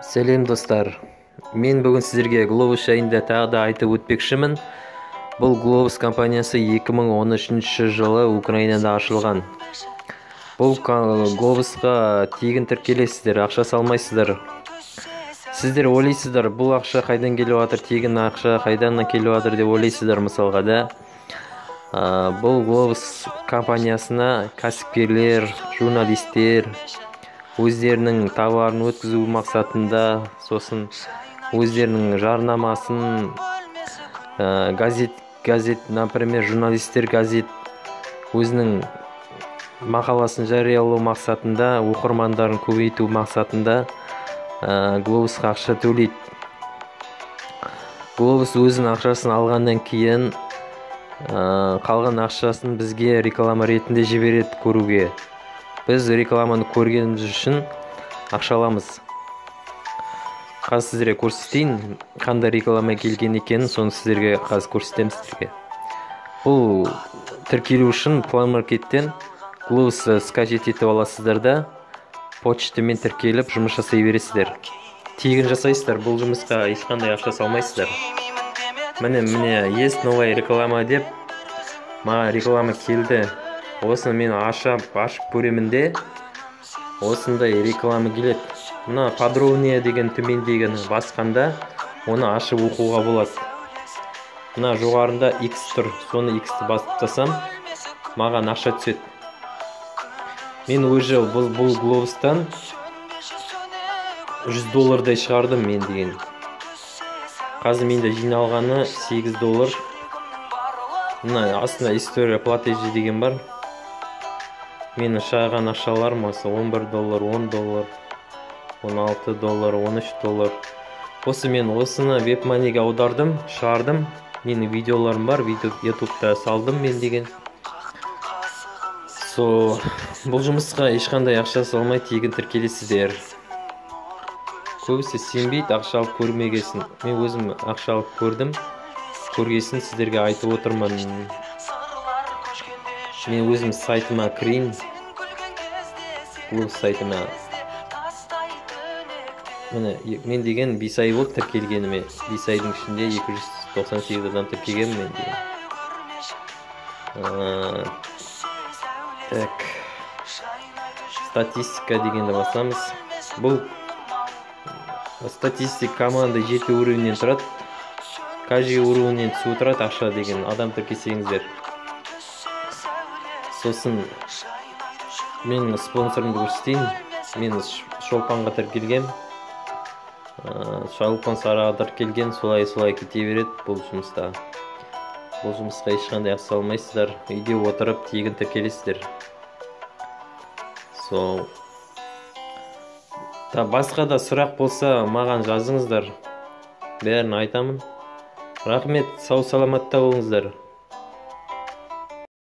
Сәлем достар. Мен бүгін сіздерге Globus жайында тағы да айтып өтпекшімін. Бұл Globus компаниясы 2013 жылы Украинада ашылған. Бұл Globusқа тегін тіркелесіздер, ақша салмайсыздар. Сіздер ойлайсыздар, бұл ақша қайдан келіп жатыр, тегін ақша қайдан келіп жатыр деп ойлайсыздар мысалға да. Бұл Globus компаниясына кәсіпкерлер, журналистер өздерінің тауарын өткізу мақсатында, сосын өздерінің жарнамасын, газет, например, журналистер газет өзінің мақаласын жариялау мақсатында, оқырмандарын көбейту мақсатында Globusқа ақша төлейді. Globus өзінің ақшасын алғаннан кейін қалған ақшасын бізге реклама ретінде жібереді көруге. Біз рекламаны көргеніміз үшін ақша аламыз. Қазір сіздерге көрсетейін, қандай реклама келген екенін, соны сіздерге қазір көрсетемін сіздерге. Бұл тіркелу үшін Play Market'тен Globus скачать етіп аласыздар да, почтамен тіркеліп жұмыс жасай бересіздер. Тегін жасайсыздар, бұл жұмысқа ешқандай ақша салмайсыздар. Міне, есть новая реклама деп, маған реклама келді. Осыны мен ашып көремін де, осындай реклама келеді. Мына подробнее деген төмендегіні басқанда, оны ашып оқуға болады. Мына жоғарында X тұр, соны X-ті басып тастасам, маған ақша түседі. Мен уже бұл Globus'тан $100 шығардым мен деген. Қазір менде жиналғаны $8. Мына астында история платежі деген бар. Менің шығарған ақшаларым осы $11, $10, $16, $13. Осы мен осыны WebMoney'ге аудардым, шығардым. Менің видеоларым бар, YouTube'да салдым мен деген. Бұл жұмысқа ешқандай ақша салмай тегін тіркелесіздер. Көбісі сенбейді, ақша алып көрмегесін. Мен өзім ақша алып көрдім. Көргесін сіздерге айтып отырмын. Мен өзім сайтыма кірейін. Globus сайтыма. Мен деген 5 ай болды тіркелгеніме. 5 айдың ішінде 298 адам тіркелген мен деген. Так. Статистика дегенді басамыз. Бұл статистика команда 7 уровеннен тұрады. Каждый уровеннен түсіп отырады ақша деген адам тіркесеңіздер. Сосын мен спонсорымды көрсетейін. Мен Шолпанға тіркелгем. Шолпан Сараға тіркелген, солай кете береді бұл жұмыста. Бұл жұмысқа ешқандай ақша салмайсыздар. Үйде отырып тегін тіркелесіздер. Басқа да сұрақ болса маған жазыңыздар. Бәрін айтамын. Рахмет, сау саламатта болыңыздар.